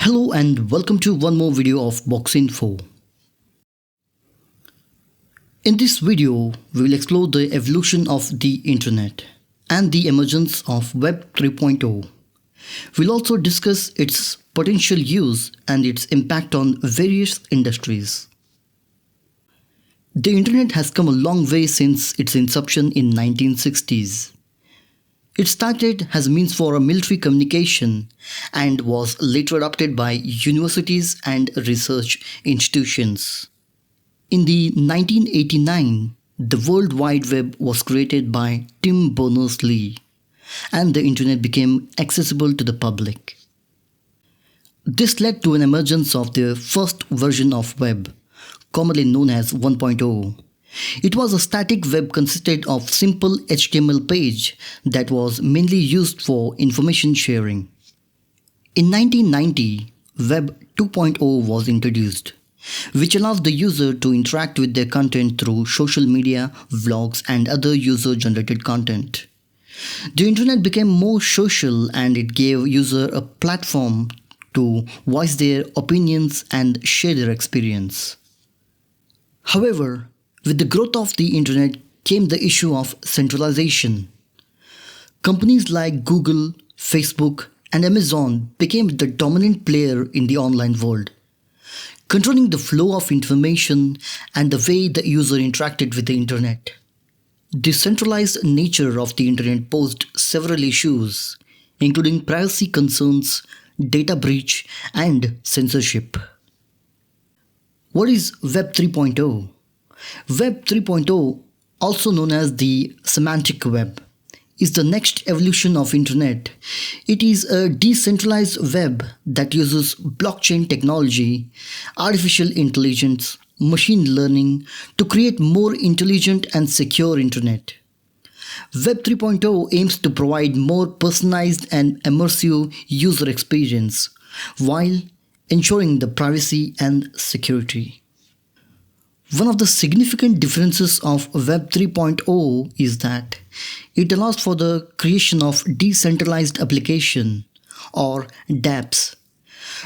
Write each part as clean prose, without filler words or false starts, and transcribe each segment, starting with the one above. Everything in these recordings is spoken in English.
Hello and welcome to one more video of Box Info. In this video, we will explore the evolution of the internet and the emergence of Web 3.0. We'll also discuss its potential use and its impact on various industries. The internet has come a long way since its inception in 1960s. It started as a means for military communication and was later adopted by universities and research institutions. In the 1989, the World Wide Web was created by Tim Berners-Lee, and the internet became accessible to the public. This led to an emergence of the first version of web, commonly known as 1.0. It was a static web consisted of simple HTML page that was mainly used for information sharing. In 1990, Web 2.0 was introduced, which allows the user to interact with their content through social media, vlogs, and other user-generated content. The internet became more social and it gave users a platform to voice their opinions and share their experience. However, with the growth of the internet came the issue of centralization. Companies like Google, Facebook, and Amazon became the dominant player in the online world, controlling the flow of information and the way the user interacted with the internet. The centralized nature of the internet posed several issues, including privacy concerns, data breach, and censorship. What is Web 3.0? Web 3.0, also known as the semantic web, is the next evolution of internet. It is a decentralized web that uses blockchain technology, artificial intelligence, machine learning to create more intelligent and secure internet. Web 3.0 aims to provide more personalized and immersive user experience while ensuring the privacy and security. One of the significant differences of Web 3.0 is that it allows for the creation of decentralized application or dApps.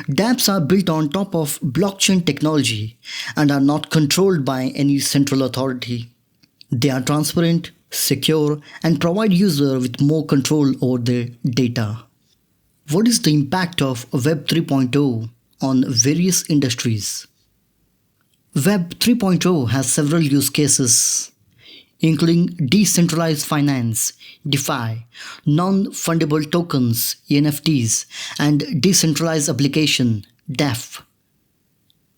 dApps are built on top of blockchain technology and are not controlled by any central authority. They are transparent, secure, and provide users with more control over their data. What is the impact of Web 3.0 on various industries? Web 3.0 has several use cases, including decentralized finance, DeFi, non-fungible tokens, NFTs, and decentralized application, DAF.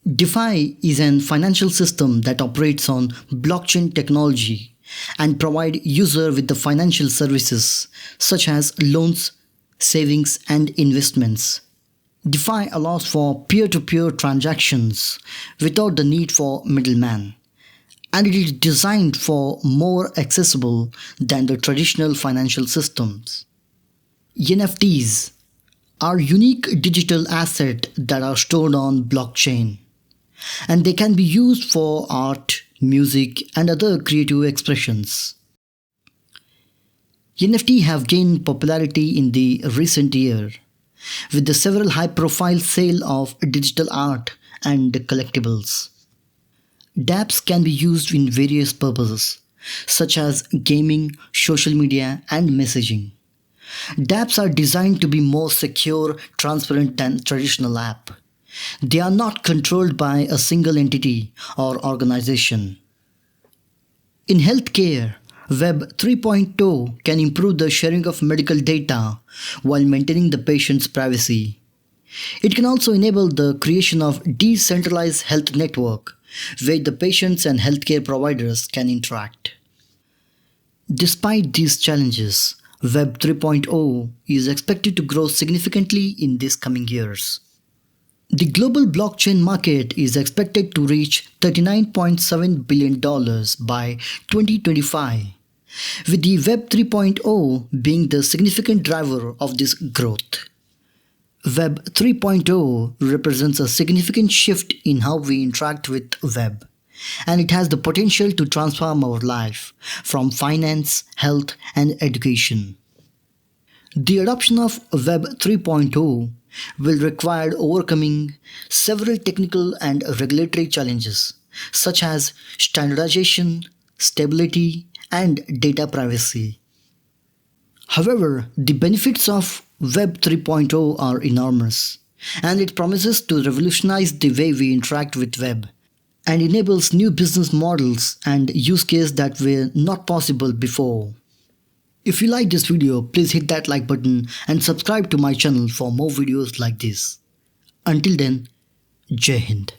DeFi is an financial system that operates on blockchain technology and provides users with the financial services such as loans, savings, and investments. DeFi allows for peer-to-peer transactions without the need for middlemen, and it is designed for more accessible than the traditional financial systems. NFTs are unique digital assets that are stored on blockchain, and they can be used for art, music, and other creative expressions. NFT have gained popularity in the recent year, with the several high-profile sale of digital art and collectibles. dApps can be used in various purposes, such as gaming, social media, and messaging. dApps are designed to be more secure, transparent than traditional app. They are not controlled by a single entity or organization. In healthcare, Web 3.0 can improve the sharing of medical data while maintaining the patient's privacy. It can also enable the creation of decentralized health network where the patients and healthcare providers can interact. Despite these challenges, Web 3.0 is expected to grow significantly in these coming years. The global blockchain market is expected to reach $39.7 billion by 2025. with the Web 3.0 being the significant driver of this growth. Web 3.0 represents a significant shift in how we interact with web, and it has the potential to transform our life from finance, health, and education. The adoption of Web 3.0 will require overcoming several technical and regulatory challenges, such as standardization, stability, and data privacy. However, the benefits of Web 3.0 are enormous, and it promises to revolutionize the way we interact with web and enables new business models and use cases that were not possible before. If you like this video, please hit that like button and subscribe to my channel for more videos like this. Until then, Jai Hind.